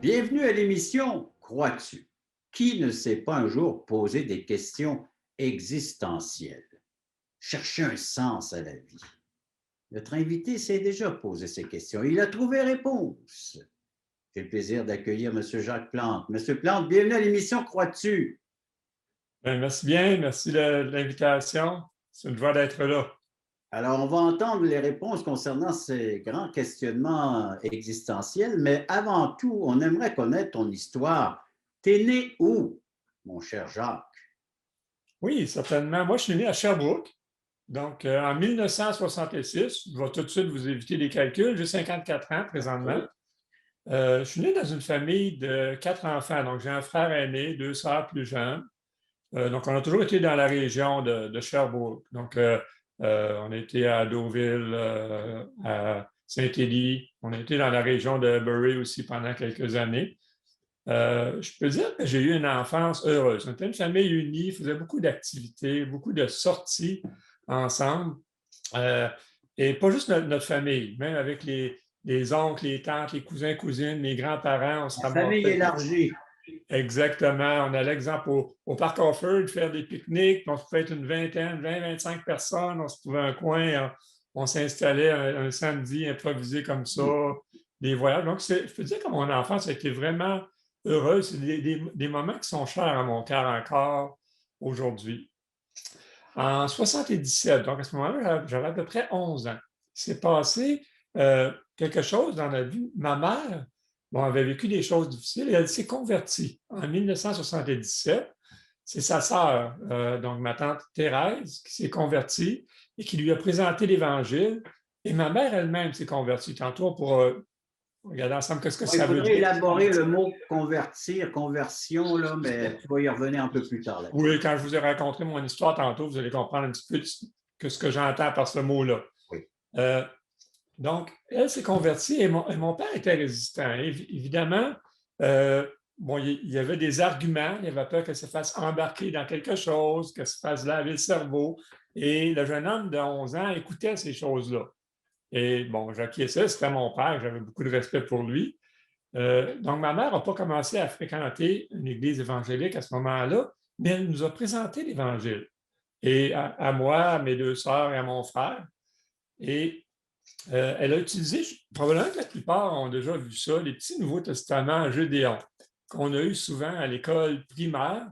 Bienvenue à l'émission Crois-tu? Qui ne s'est pas un jour posé des questions existentielles? Chercher un sens à la vie. Notre invité s'est déjà posé ces questions. Il a trouvé réponse. J'ai le plaisir d'accueillir M. Jacques Plante. Monsieur Plante, bienvenue à l'émission Crois-tu? Ben, merci bien, merci de l'invitation. C'est une joie d'être là. Alors, on va entendre les réponses concernant ces grands questionnements existentiels, mais avant tout, on aimerait connaître ton histoire. T'es né où, mon cher Jacques? Oui, certainement. Moi, je suis né à Sherbrooke, donc en 1966. Je vais tout de suite vous éviter les calculs. J'ai 54 ans présentement. OK. Je suis né dans une famille de 4 enfants. Donc, j'ai un frère aîné, deux sœurs plus jeunes. Donc, on a toujours été dans la région de Sherbrooke. Donc, on a été à Deauville, à Saint-Élie. On a été dans la région de Bury aussi pendant quelques années. Je peux dire que j'ai eu une enfance heureuse. On était une famille unie, faisait beaucoup d'activités, beaucoup de sorties ensemble. Euh, et pas juste notre famille, même avec les oncles, les tantes, les cousins, cousines, les grands-parents, on se La famille ramassait. élargie. Exactement. On allait, exemple, au Parc Offord faire des pique-niques. On se pouvait être une vingtaine, 20, 25 personnes. On se trouvait un coin, on s'installait un samedi improvisé comme ça, des voyages. Donc, je peux dire que mon enfance a été vraiment heureuse. C'est des moments qui sont chers à mon cœur encore aujourd'hui. En 77, donc à ce moment-là, j'avais à peu près 11 ans. Il s'est passé quelque chose dans la vie. Ma mère, bon, avait vécu des choses difficiles et elle s'est convertie en 1977. C'est sa sœur, donc ma tante Thérèse, qui s'est convertie et qui lui a présenté l'Évangile. Et ma mère elle-même s'est convertie. Tantôt, pour regarder ensemble qu'est-ce que Il ça veut faudrait dire. élaborer le mot convertir, conversion, là, mais tu vas y revenir un peu plus tard là-dessus. Oui, quand je vous ai raconté mon histoire tantôt, vous allez comprendre un petit peu que ce que j'entends par ce mot-là. Oui. Euh, Donc, elle s'est convertie et mon père était résistant. Évidemment, bon, il y avait des arguments. Il avait peur qu'elle se fasse embarquer dans quelque chose, qu'elle se fasse laver le cerveau. Et le jeune homme de 11 ans écoutait ces choses-là. Et bon, j'acquiesçais, c'était mon père, j'avais beaucoup de respect pour lui. Donc, ma mère n'a pas commencé à fréquenter une église évangélique à ce moment-là, mais elle nous a présenté l'Évangile. Et à moi, à mes deux sœurs et à mon frère. Et elle a utilisé, probablement que la plupart ont déjà vu ça, les petits Nouveaux Testaments Gédéon, qu'on a eu souvent à l'école primaire.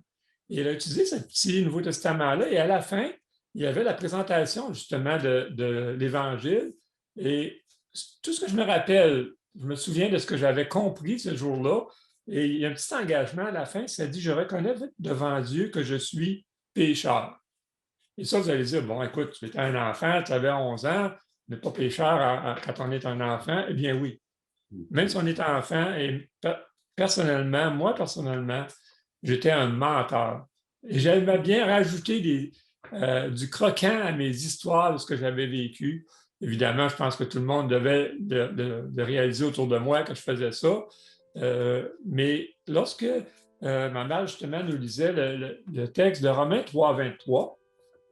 Et elle a utilisé ce petit Nouveau Testament-là. Et à la fin, il y avait la présentation justement de l'Évangile. Et tout ce que je me rappelle, je me souviens de ce que j'avais compris ce jour-là. Et il y a un petit engagement à la fin, ça dit, je reconnais devant Dieu que je suis pécheur. Et ça, vous allez dire, bon, écoute, tu étais un enfant, tu avais 11 ans, n'est pas pécheur quand on est un enfant. Eh bien, oui. Même si on est enfant, et personnellement, moi, personnellement, j'étais un menteur. Et j'aimais bien rajouter du croquant à mes histoires de ce que j'avais vécu. Évidemment, je pense que tout le monde devait de réaliser autour de moi que je faisais ça. Mais lorsque ma mère, justement, nous lisait le texte de Romains 3, 23,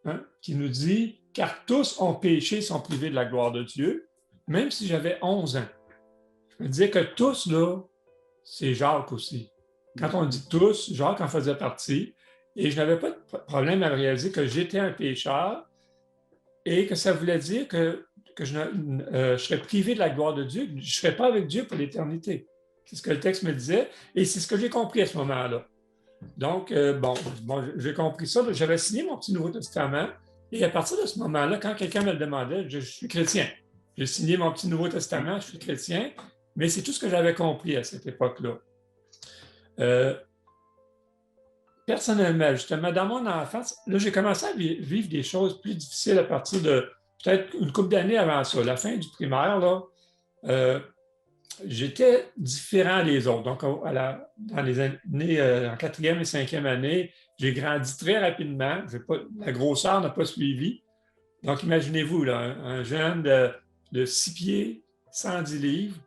hein, qui nous dit car tous ont péché, sont privés de la gloire de Dieu, même si j'avais 11 ans. Je me disais que tous, là, c'est Jacques aussi. Quand on dit tous, Jacques en faisait partie. Et je n'avais pas de problème à réaliser que j'étais un pécheur et que ça voulait dire que je serais privé de la gloire de Dieu, que je ne serais pas avec Dieu pour l'éternité. C'est ce que le texte me disait et c'est ce que j'ai compris à ce moment-là. Donc, bon j'ai compris ça. J'avais signé mon petit Nouveau Testament. Et à partir de ce moment-là, quand quelqu'un me le demandait, je suis chrétien. J'ai signé mon petit Nouveau Testament, je suis chrétien. Mais c'est tout ce que j'avais compris à cette époque-là. Euh, Personnellement, justement, dans mon enfance, là, j'ai commencé à vivre des choses plus difficiles à partir de peut-être une couple d'années avant ça, la fin du primaire, là. Euh, J'étais différent des autres. Donc, dans les années, en quatrième et cinquième année, j'ai grandi très rapidement. La grosseur n'a pas suivi. Donc, imaginez-vous, là, un jeune de 6 pieds, 110 livres.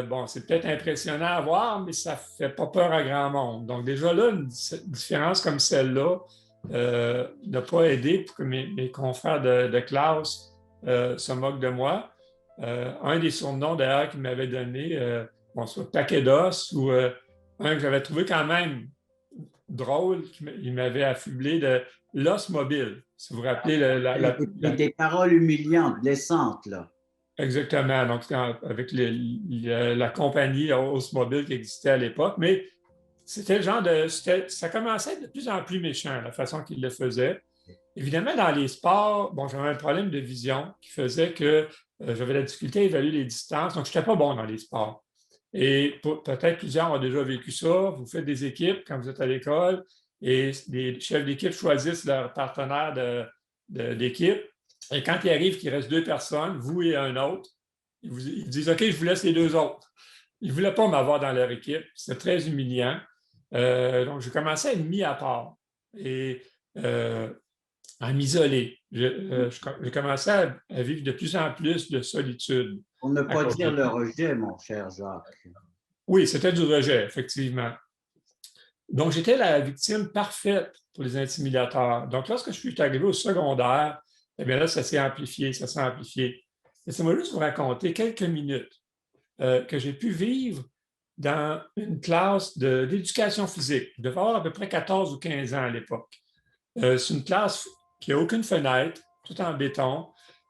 Bon, c'est peut-être impressionnant à voir, mais ça ne fait pas peur à grand monde. Donc, déjà là, une différence comme celle-là n'a pas aidé pour que mes confrères de classe se moquent de moi. Un des surnoms, d'ailleurs, qu'il m'avait donné, bon, soit Paquet d'os ou un que j'avais trouvé quand même drôle, il m'avait affublé de l'os mobile. Si vous vous rappelez, Des paroles humiliantes, blessantes, là. exactement. Donc, avec la compagnie Os Mobile qui existait à l'époque, mais c'était le genre de. Ça commençait à être de plus en plus méchant, la façon qu'il le faisait. Évidemment, dans les sports, bon, j'avais un problème de vision qui faisait que j'avais la difficulté à évaluer les distances, donc je n'étais pas bon dans les sports. Et peut-être plusieurs ont déjà vécu ça. Vous faites des équipes quand vous êtes à l'école et les chefs d'équipe choisissent leur partenaire d'équipe. Et quand il arrive qu'il reste deux personnes, vous et un autre, ils disent OK, je vous laisse les deux autres. Ils ne voulaient pas m'avoir dans leur équipe. C'était très humiliant. Donc, j'ai commencé à être mis à part et à m'isoler. J'ai commencé à vivre de plus en plus de solitude Pour ne à pas cause dire de le ça. rejet, mon cher Jacques. Oui, c'était du rejet, effectivement. Donc, j'étais la victime parfaite pour les intimidateurs. Donc, lorsque je suis arrivé au secondaire, eh bien là, ça s'est amplifié, ça s'est amplifié. Laissez-moi juste vous raconter quelques minutes que j'ai pu vivre dans une classe d'éducation physique. Je devais avoir à peu près 14 ou 15 ans à l'époque. C'est une classe qui n'a aucune fenêtre, tout en béton.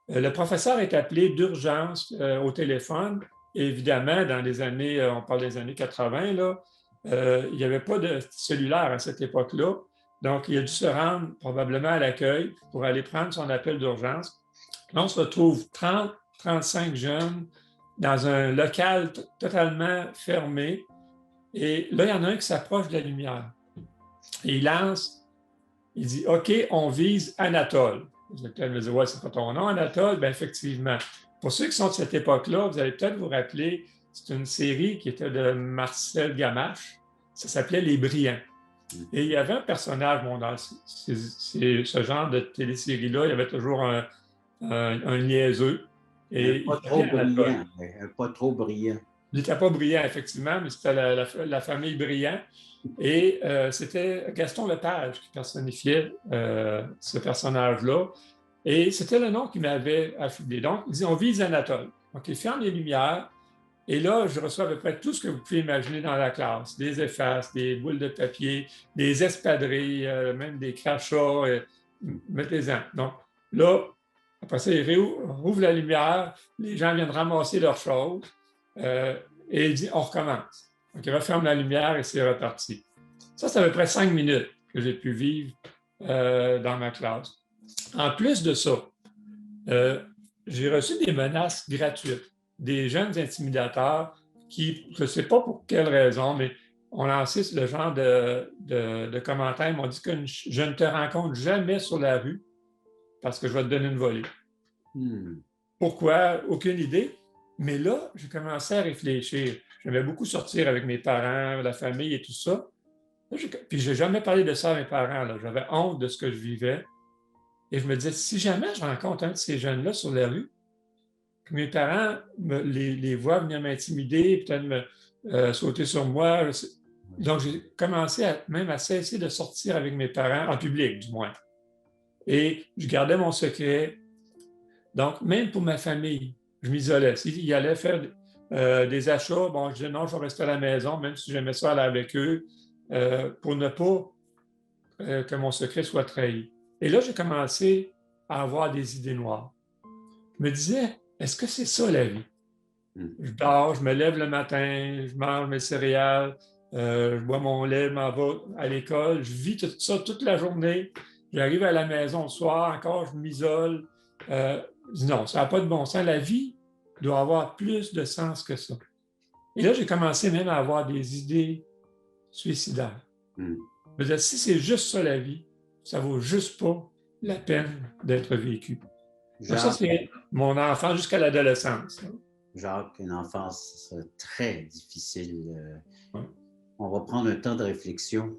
Le professeur est appelé d'urgence au téléphone. Et évidemment, dans les années, on parle des années 80, là, il n'y avait pas de cellulaire à cette époque-là. Donc, il a dû se rendre probablement à l'accueil pour aller prendre son appel d'urgence. Là, on se retrouve 30, 35 jeunes dans un local totalement fermé. Et là, il y en a un qui s'approche de la lumière. Et il lance, il dit OK, on vise Anatole. Vous allez peut-être me dire, ouais, c'est pas ton nom, Anatole. Bien, effectivement. Pour ceux qui sont de cette époque-là, vous allez peut-être vous rappeler, c'est une série qui était de Marcel Gamache. Ça s'appelait Les Brillants. Et il y avait un personnage, bon, dans ce genre de télésérie-là, il y avait toujours un niaiseux. Un Et il pas trop s'appelait Anatole. brillant, un pas trop brillant. Il n'était pas brillant, effectivement, mais c'était la famille Brillant. Et c'était Gaston Lepage qui personnifiait ce personnage-là. Et c'était le nom qui m'avait affublé. Donc, il dit, on vise Anatole. Donc, il ferme les lumières. Et là, je reçois à peu près tout ce que vous pouvez imaginer dans la classe. Des effaces, des boules de papier, des espadrilles, même des crachats. Mettez-en. Donc, là, après ça, il rouvre la lumière. Les gens viennent ramasser leurs choses. Euh, et il dit, on recommence. Donc, il referme la lumière et c'est reparti. Ça, c'est à peu près 5 minutes que j'ai pu vivre dans ma classe. En plus de ça, euh, j'ai reçu des menaces gratuites, des jeunes intimidateurs qui, je ne sais pas pour quelle raison, mais ont lancé le genre de commentaires. Ils m'ont dit que je ne te rencontre jamais sur la rue parce que je vais te donner une volée. Pourquoi? Aucune idée. Mais là, j'ai commencé à réfléchir. J'aimais beaucoup sortir avec mes parents, la famille et tout ça. Puis je n'ai jamais parlé de ça à mes parents. Là. J'avais honte de ce que je vivais. Et je me disais, si jamais je rencontre un de ces jeunes-là sur la rue, que mes parents les voient venir m'intimider, peut-être me sauter sur moi. Donc, j'ai commencé même à cesser de sortir avec mes parents, en public du moins. Et je gardais mon secret. Donc, même pour ma famille, je m'isolais. S'ils allaient faire des achats, bon, je disais non, je vais rester à la maison, même si j'aimais ça aller avec eux, pour ne pas que mon secret soit trahi. Et là, j'ai commencé à avoir des idées noires. Je me disais, est-ce que c'est ça la vie? Je dors, je me lève le matin, je mange mes céréales, je bois mon lait, je m'en vais à l'école, je vis tout ça toute la journée. J'arrive à la maison le soir, encore, je m'isole. Je dis non, ça n'a pas de bon sens. La vie doit avoir plus de sens que ça. Et là, j'ai commencé même à avoir des idées suicidaires. Je me disais, si c'est juste ça la vie, ça vaut juste pas la peine d'être vécu. Donc ça, c'est mon enfance jusqu'à l'adolescence. Jacques, une enfance très difficile. Ouais. On va prendre un temps de réflexion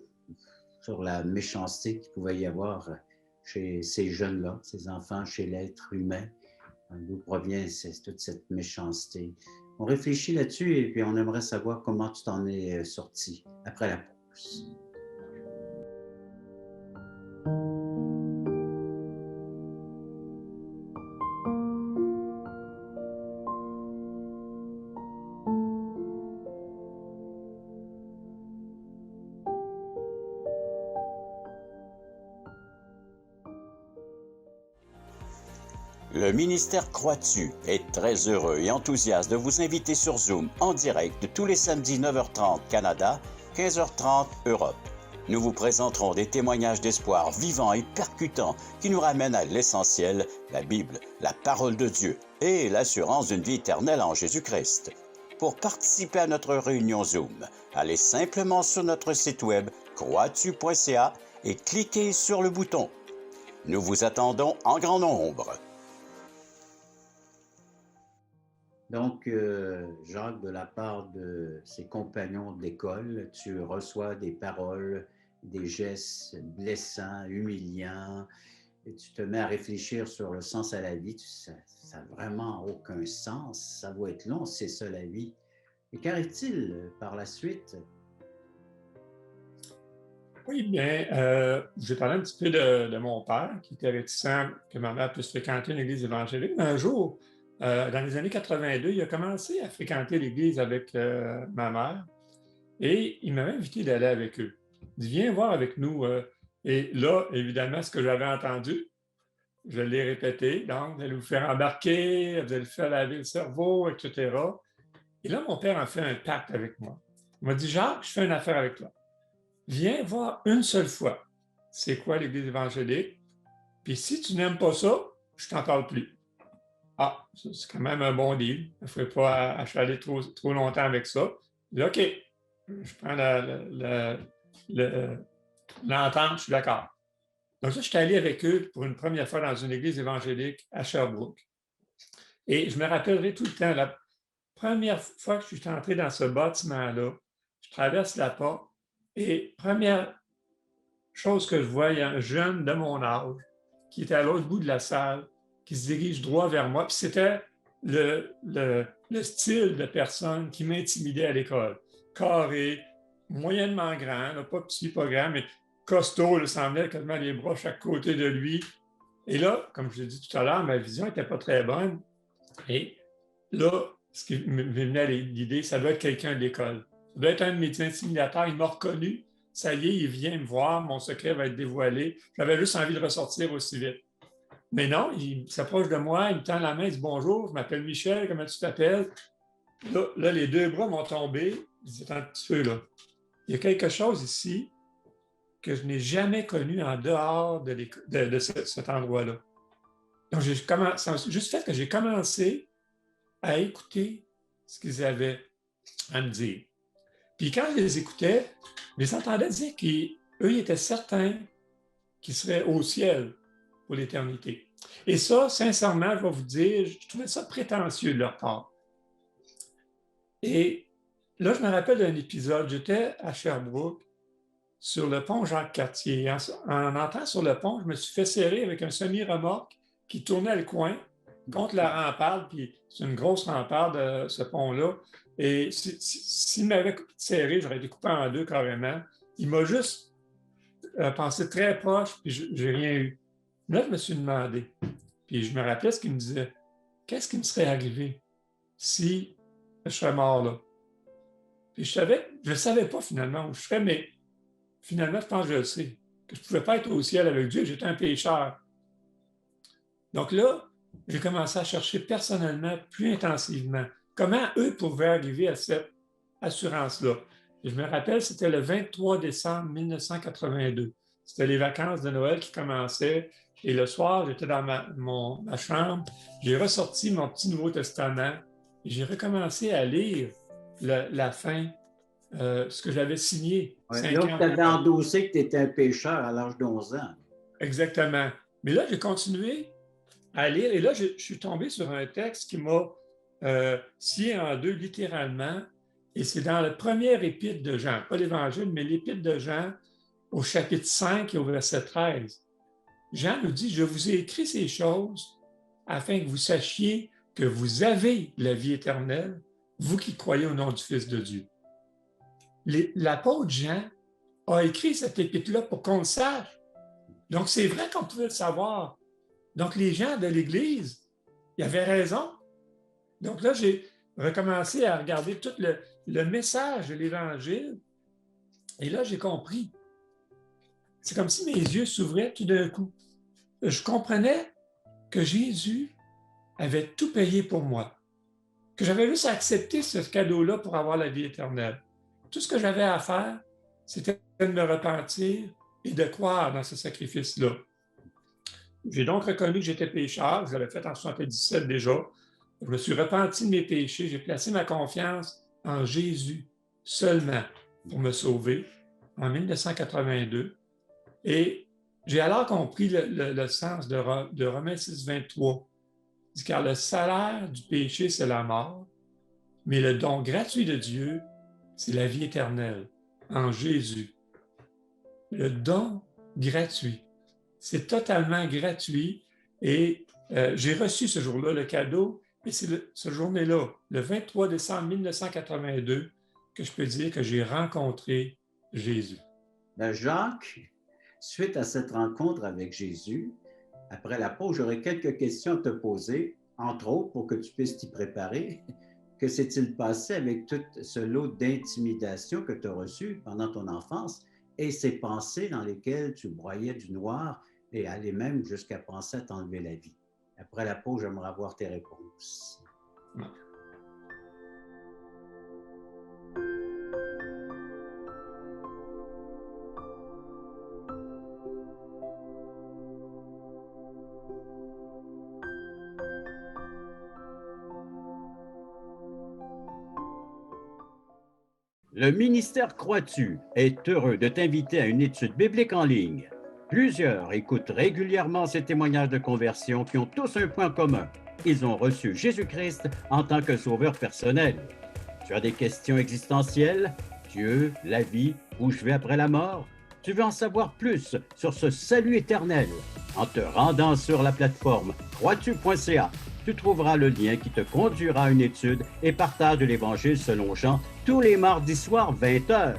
sur la méchanceté qu'il pouvait y avoir chez ces jeunes-là, ces enfants, chez l'être humain. D'où provient toute cette méchanceté. On réfléchit là-dessus et puis on aimerait savoir comment tu t'en es sorti après la pause. Le ministère Croix-tu est très heureux et enthousiaste de vous inviter sur Zoom en direct tous les samedis 9h30 Canada, 15h30 Europe. Nous vous présenterons des témoignages d'espoir vivants et percutants qui nous ramènent à l'essentiel, la Bible, la parole de Dieu et l'assurance d'une vie éternelle en Jésus-Christ. Pour participer à notre réunion Zoom, allez simplement sur notre site web croixtu.ca et cliquez sur le bouton. Nous vous attendons en grand nombre. Donc, Jacques, de la part de ses compagnons d'école, tu reçois des paroles, des gestes blessants, humiliants, et tu te mets à réfléchir sur le sens à la vie. Ça n'a vraiment aucun sens. Ça doit être long, c'est ça la vie. Et qu'arrive-t-il par la suite? Oui, bien, j'ai parlé un petit peu de mon père, qui était réticent que ma mère puisse fréquenter une église évangélique. Mais un jour, dans les années 82, il a commencé à fréquenter l'église avec ma mère et il m'avait invité d'aller avec eux. Il dit, viens voir avec nous. Et là, évidemment, ce que j'avais entendu, je l'ai répété. Donc, vous allez vous faire embarquer, vous allez faire laver le cerveau, etc. Et là, mon père a fait un pacte avec moi. Il m'a dit, Jacques, je fais une affaire avec toi. Viens voir une seule fois c'est quoi l'Église évangélique, puis si tu n'aimes pas ça, je t'en parle plus. Ah, c'est quand même un bon deal. Il ne faut pas achaler trop longtemps avec ça. Je dis, OK, je prends l'entente, je suis d'accord. Donc ça, je suis allé avec eux pour une première fois dans une église évangélique à Sherbrooke. Et je me rappellerai tout le temps, la première fois que je suis entré dans ce bâtiment-là, je traverse la porte et première chose que je vois, il y a un jeune de mon âge qui était à l'autre bout de la salle, qui se dirige droit vers moi. Puis c'était le style de personne qui m'intimidait à l'école. Carré, moyennement grand, là, pas petit, pas grand, mais costaud, il semblait quasiment les bras chaque côté de lui. Et là, comme je l'ai dit tout à l'heure, ma vision n'était pas très bonne. Et là, ce qui me venait à l'idée, ça doit être quelqu'un de l'école. Ça doit être un de mes intimidateurs. Il m'a reconnu. Ça y est, il vient me voir. Mon secret va être dévoilé. J'avais juste envie de ressortir aussi vite. Mais non, il s'approche de moi, il me tend la main, il dit bonjour, je m'appelle Michel, comment tu t'appelles? Là, les deux bras m'ont tombé. Je dis, un petit peu là. Il y a quelque chose ici que je n'ai jamais connu en dehors de cet endroit-là. Donc, ça a juste fait que j'ai commencé à écouter ce qu'ils avaient à me dire. Puis quand je les écoutais, je les entendais dire qu'eux, ils étaient certains qu'ils seraient au ciel pour l'éternité. Et ça, sincèrement, je vais vous dire, je trouvais ça prétentieux de leur part. Et là, je me rappelle d'un épisode, j'étais à Sherbrooke, sur le pont Jacques-Cartier. En entrant sur le pont, je me suis fait serrer avec un semi-remorque qui tournait le coin contre la ramparde, puis c'est une grosse ramparde, ce pont-là. Et s'il m'avait serré, j'aurais été coupé en deux carrément. Il m'a juste pensé très proche, puis j'ai rien eu. Là, je me suis demandé, puis je me rappelais ce qu'il me disait. Qu'est-ce qui me serait arrivé si je serais mort là? Puis je ne savais pas finalement où je serais, mais finalement, je pense que je le sais, que je ne pouvais pas être au ciel avec Dieu, j'étais un pécheur. Donc là, j'ai commencé à chercher personnellement, plus intensivement, comment eux pouvaient arriver à cette assurance-là. Et je me rappelle, c'était le 23 décembre 1982. C'était les vacances de Noël qui commençaient. Et le soir, j'étais dans ma chambre, j'ai ressorti mon petit Nouveau Testament et j'ai recommencé à lire la fin, ce que j'avais signé. Ouais, là, tu avais endossé que tu étais un pécheur à l'âge d'11 ans. Exactement. Mais là, j'ai continué à lire et là, je suis tombé sur un texte qui m'a scié en deux littéralement. Et c'est dans le premier épître de Jean, pas l'Évangile, mais l'épître de Jean au chapitre 5 et au verset 13. Jean nous dit, je vous ai écrit ces choses afin que vous sachiez que vous avez la vie éternelle, vous qui croyez au nom du Fils de Dieu. L'apôtre Jean a écrit cette épître-là pour qu'on le sache. Donc, c'est vrai qu'on pouvait le savoir. Donc, les gens de l'Église, ils avaient raison. Donc là, j'ai recommencé à regarder tout le message de l'Évangile. Et là, j'ai compris. C'est comme si mes yeux s'ouvraient tout d'un coup. Je comprenais que Jésus avait tout payé pour moi, que j'avais juste à accepter ce cadeau-là pour avoir la vie éternelle. Tout ce que j'avais à faire, c'était de me repentir et de croire dans ce sacrifice-là. J'ai donc reconnu que j'étais pécheur, je l'avais fait en 1977 déjà. Je me suis repenti de mes péchés, j'ai placé ma confiance en Jésus seulement pour me sauver en 1982. Et j'ai alors compris le sens de Romains 6, 23. Il dit, car le salaire du péché, c'est la mort, mais le don gratuit de Dieu, c'est la vie éternelle en Jésus. Le don gratuit. C'est totalement gratuit et j'ai reçu ce jour-là le cadeau et c'est ce journée-là, le 23 décembre 1982, que je peux dire que j'ai rencontré Jésus. Ben Jacques, suite à cette rencontre avec Jésus, après la pause, j'aurai quelques questions à te poser, entre autres pour que tu puisses t'y préparer. Que s'est-il passé avec tout ce lot d'intimidation que tu as reçu pendant ton enfance et ces pensées dans lesquelles tu broyais du noir et allais même jusqu'à penser à t'enlever la vie? Après la pause, j'aimerais avoir tes réponses. Le ministère Crois-tu est heureux de t'inviter à une étude biblique en ligne. Plusieurs écoutent régulièrement ces témoignages de conversion qui ont tous un point commun. Ils ont reçu Jésus-Christ en tant que sauveur personnel. Tu as des questions existentielles? Dieu, la vie, où je vais après la mort? Tu veux en savoir plus sur ce salut éternel? En te rendant sur la plateforme croistu.ca, tu trouveras le lien qui te conduira à une étude et partage de l'Évangile selon Jean tous les mardis soirs 20h.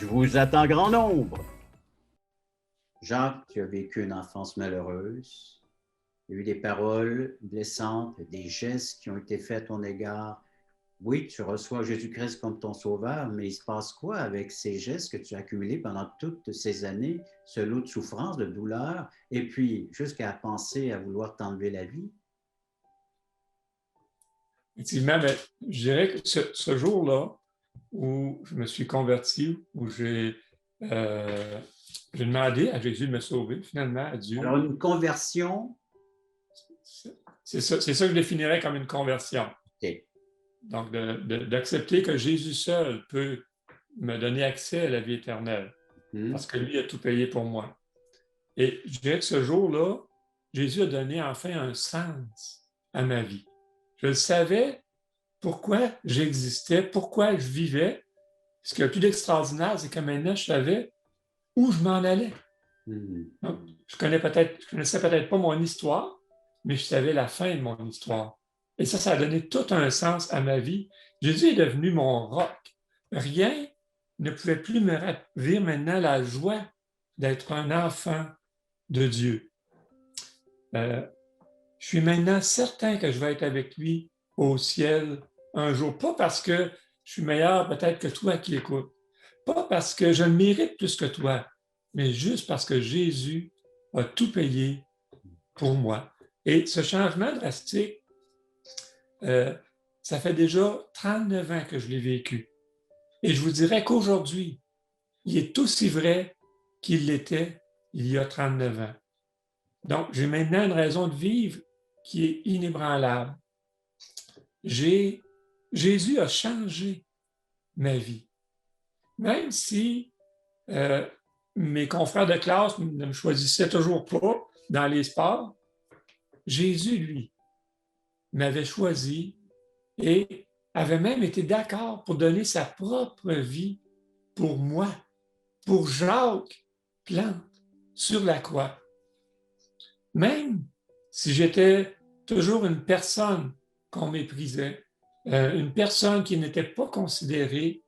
Je vous attends grand nombre. Jacques, tu as vécu une enfance malheureuse. Il y a eu des paroles blessantes, des gestes qui ont été faits à ton égard. Oui, tu reçois Jésus-Christ comme ton sauveur, mais il se passe quoi avec ces gestes que tu as accumulés pendant toutes ces années, ce lot de souffrance, de douleur, et puis jusqu'à penser à vouloir t'enlever la vie? Effectivement, mais je dirais que ce jour-là où je me suis converti, où j'ai demandé à Jésus de me sauver, finalement, à Dieu. Alors, une conversion? C'est ça que je définirais comme une conversion. Okay. Donc, d'accepter que Jésus seul peut me donner accès à la vie éternelle, parce que lui a tout payé pour moi. Et je dirais que ce jour-là, Jésus a donné enfin un sens à ma vie. Je le savais pourquoi j'existais, pourquoi je vivais. Ce qui est le plus d'extraordinaire, c'est que maintenant, je savais où je m'en allais. Donc, je connaissais peut-être pas mon histoire, mais je savais la fin de mon histoire. Et ça a donné tout un sens à ma vie. Jésus est devenu mon roc. Rien ne pouvait plus me ravir maintenant la joie d'être un enfant de Dieu. Je suis maintenant certain que je vais être avec lui au ciel un jour. Pas parce que je suis meilleur peut-être que toi qui écoutes. Pas parce que je le mérite plus que toi, mais juste parce que Jésus a tout payé pour moi. Et ce changement drastique, ça fait déjà 39 ans que je l'ai vécu. Et je vous dirais qu'aujourd'hui, il est aussi vrai qu'il l'était il y a 39 ans. Donc, j'ai maintenant une raison de vivre qui est inébranlable. Jésus a changé ma vie. Même si mes confrères de classe ne me choisissaient toujours pas dans les sports, Jésus, lui, m'avait choisi et avait même été d'accord pour donner sa propre vie pour moi, pour Jacques Plante, sur la croix. Même si j'étais toujours une personne qu'on méprisait, une personne qui n'était pas considérée,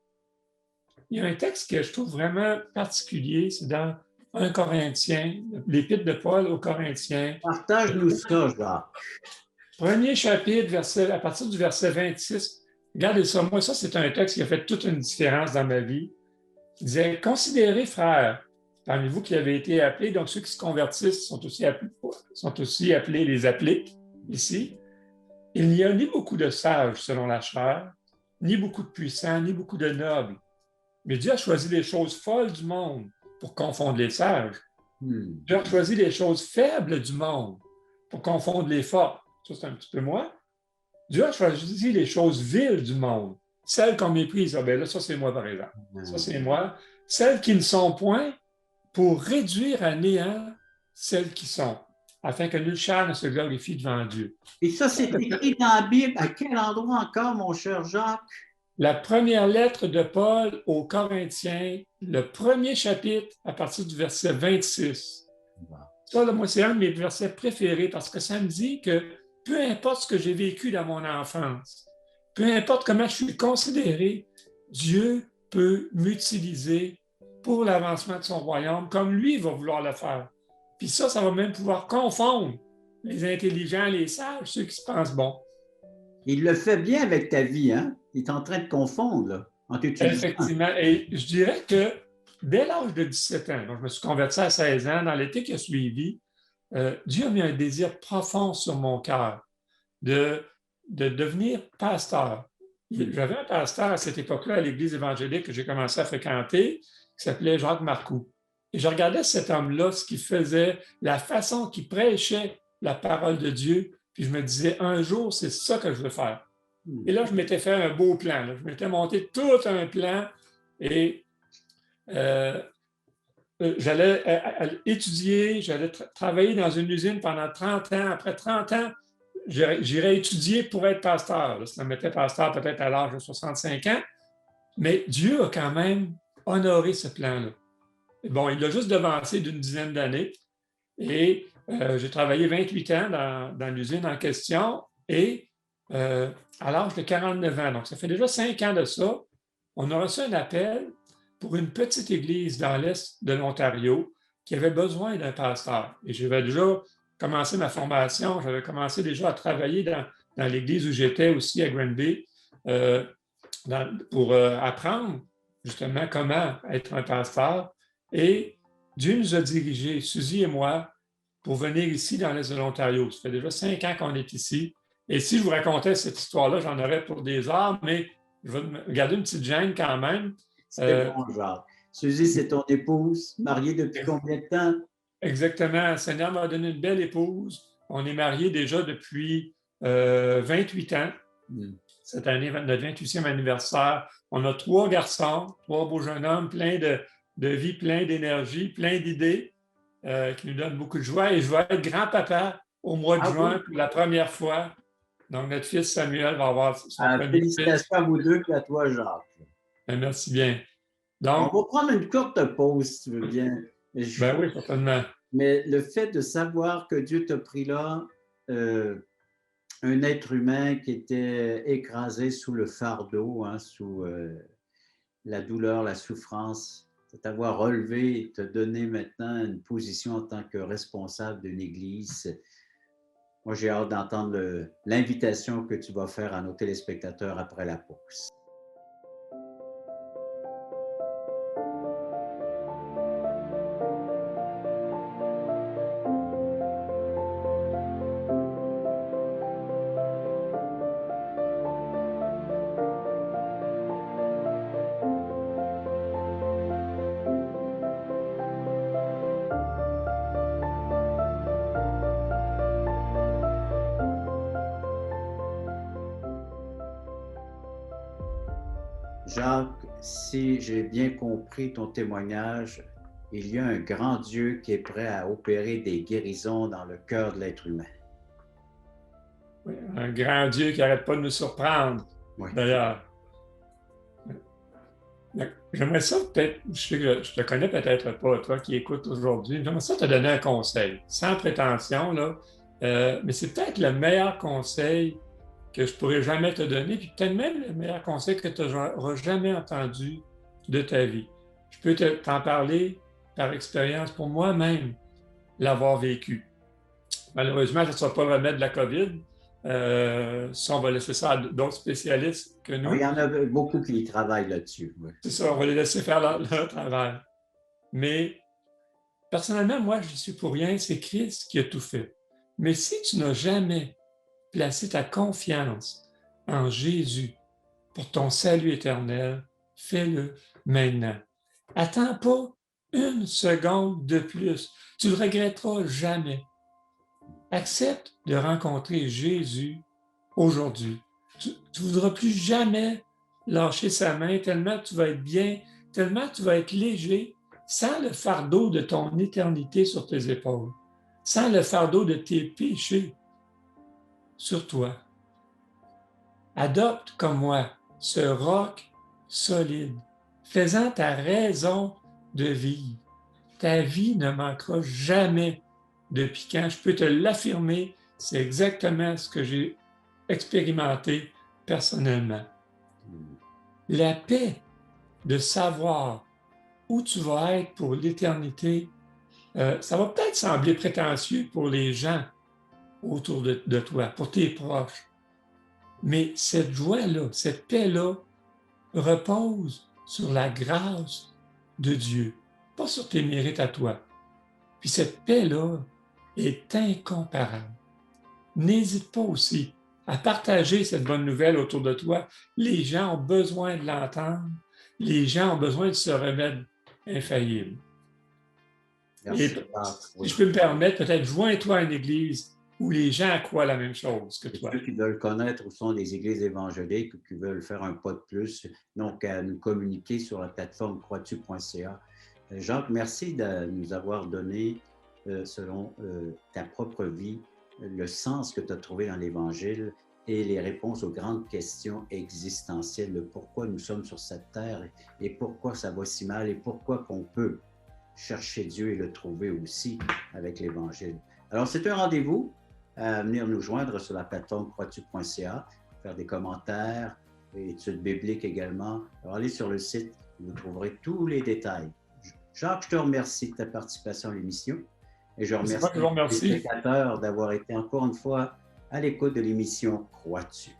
il y a un texte que je trouve vraiment particulier, c'est dans 1 Corinthiens, l'épître de Paul aux Corinthiens. Partage-nous ça, Jacques. Premier chapitre, à partir du verset 26. Regardez ça, moi, ça, c'est un texte qui a fait toute une différence dans ma vie. Il disait, considérez, frères, parmi vous qui avez été appelés, donc ceux qui se convertissent sont aussi appelés les appelés ici. Il n'y a ni beaucoup de sages selon la chair, ni beaucoup de puissants, ni beaucoup de nobles. Mais Dieu a choisi les choses folles du monde pour confondre les sages. Dieu a choisi les choses faibles du monde pour confondre les forts. Ça, c'est un petit peu moi. Dieu a choisi les choses viles du monde, celles qu'on méprise. Ah ben là, ça, c'est moi, par exemple. Ça, c'est moi. Celles qui ne sont point, pour réduire à néant celles qui sont, afin que nul chair ne se glorifie devant Dieu. Et ça, c'est écrit dans la Bible. À quel endroit encore, mon cher Jacques? La première lettre de Paul aux Corinthiens, le premier chapitre, à partir du verset 26. Ça, là, moi, c'est un de mes versets préférés parce que ça me dit que peu importe ce que j'ai vécu dans mon enfance, peu importe comment je suis considéré, Dieu peut m'utiliser pour l'avancement de son royaume comme lui va vouloir le faire. Puis ça va même pouvoir confondre les intelligents, les sages, ceux qui se pensent bons. Il le fait bien avec ta vie, hein? Il est en train de confondre, là, en t'utilisant. Effectivement. Et je dirais que dès l'âge de 17 ans, donc je me suis converti à 16 ans, dans l'été qui a suivi, Dieu a mis un désir profond sur mon cœur de devenir pasteur. J'avais un pasteur à cette époque-là à l'église évangélique que j'ai commencé à fréquenter, qui s'appelait Jacques Marcoux. Et je regardais cet homme-là, ce qu'il faisait, la façon qu'il prêchait la parole de Dieu, puis je me disais, un jour, c'est ça que je veux faire. Et là, je m'étais fait un beau plan. Là. Je m'étais monté tout un plan et j'allais étudier, j'allais travailler dans une usine pendant 30 ans. Après 30 ans, j'irais étudier pour être pasteur. Là, ça me mettait pasteur peut-être à l'âge de 65 ans. Mais Dieu a quand même honoré ce plan-là. Bon, il l'a juste devancé d'une dizaine d'années. Et j'ai travaillé 28 ans dans l'usine en question. Et à l'âge de 49 ans, donc ça fait déjà 5 ans de ça, on a reçu un appel pour une petite église dans l'est de l'Ontario qui avait besoin d'un pasteur. Et j'avais déjà commencé ma formation, j'avais commencé déjà à travailler dans l'église où j'étais aussi à Granby pour apprendre justement comment être un pasteur. Et Dieu nous a dirigés, Suzy et moi, pour venir ici dans l'est de l'Ontario. Ça fait déjà 5 ans qu'on est ici. Et si je vous racontais cette histoire-là, j'en aurais pour des heures, mais je vais me garder une petite gêne quand même. C'est bon, Jacques. Suzy, c'est ton épouse, mariée depuis combien de temps? Exactement. Le Seigneur m'a donné une belle épouse. On est mariés déjà depuis 28 ans. Cette année, notre 28e anniversaire. On a 3 garçons, 3 beaux jeunes hommes, pleins de vie, pleins d'énergie, pleins d'idées, qui nous donnent beaucoup de joie. Et je vais être grand-papa au mois de juin pour la première fois. Donc, notre fils Samuel va avoir son premier fils. Félicitations à vous deux et à toi, Jacques. Merci bien. Donc, on va prendre une courte pause, si tu veux bien. Ben oui, certainement. Mais le fait de savoir que Dieu t'a pris là, un être humain qui était écrasé sous le fardeau, hein, sous la douleur, la souffrance, de t'avoir relevé, te donner maintenant une position en tant que responsable d'une église. Moi, j'ai hâte d'entendre l'invitation que tu vas faire à nos téléspectateurs après la pause. Jacques, si j'ai bien compris ton témoignage, il y a un grand Dieu qui est prêt à opérer des guérisons dans le cœur de l'être humain. Oui, un grand Dieu qui n'arrête pas de nous surprendre, oui. D'ailleurs. J'aimerais ça peut-être, je te connais peut-être pas, toi qui écoutes aujourd'hui, j'aimerais ça te donner un conseil, sans prétention, là, mais c'est peut-être le meilleur conseil que je pourrais jamais te donner, puis peut-être même le meilleur conseil que tu n'auras jamais entendu de ta vie. Je peux t'en parler par expérience pour moi-même, l'avoir vécu. Malheureusement, ce ne sera pas le remède de la COVID. Ça, on va laisser ça à d'autres spécialistes que nous. Il y en a beaucoup qui travaillent là-dessus. Oui. C'est ça, on va les laisser faire leur travail. Mais personnellement, moi, je suis pour rien, c'est Christ qui a tout fait. Mais si tu n'as jamais placer ta confiance en Jésus pour ton salut éternel, fais-le maintenant. Attends pas une seconde de plus. Tu ne le regretteras jamais. Accepte de rencontrer Jésus aujourd'hui. Tu ne voudras plus jamais lâcher sa main tellement tu vas être bien, tellement tu vas être léger, sans le fardeau de ton éternité sur tes épaules, sans le fardeau de tes péchés sur toi. Adopte comme moi ce roc solide, faisant ta raison de vivre. Ta vie ne manquera jamais de piquant. Je peux te l'affirmer, c'est exactement ce que j'ai expérimenté personnellement. La paix de savoir où tu vas être pour l'éternité, ça va peut-être sembler prétentieux pour les gens autour de toi, pour tes proches. Mais cette joie-là, cette paix-là, repose sur la grâce de Dieu, pas sur tes mérites à toi. Puis cette paix-là est incomparable. N'hésite pas aussi à partager cette bonne nouvelle autour de toi. Les gens ont besoin de l'entendre. Les gens ont besoin de ce remède infaillible. Merci, Et oui. si je peux me permettre, peut-être joins-toi à une église où les gens croient la même chose que toi. Ceux qui veulent connaître où sont les églises évangéliques ou qui veulent faire un pas de plus, donc à nous communiquer sur la plateforme croistu.ca. Jacques, merci de nous avoir donné, selon ta propre vie, le sens que tu as trouvé dans l'Évangile et les réponses aux grandes questions existentielles de pourquoi nous sommes sur cette terre et pourquoi ça va si mal et pourquoi qu'on peut chercher Dieu et le trouver aussi avec l'Évangile. Alors, c'est un rendez-vous à venir nous joindre sur la plateforme croitu.ca, faire des commentaires, et études bibliques également. Alors, allez sur le site, vous trouverez tous les détails. Jacques, je te remercie de ta participation à l'émission et je remercie les spectateurs d'avoir été encore une fois à l'écoute de l'émission Crois-tu.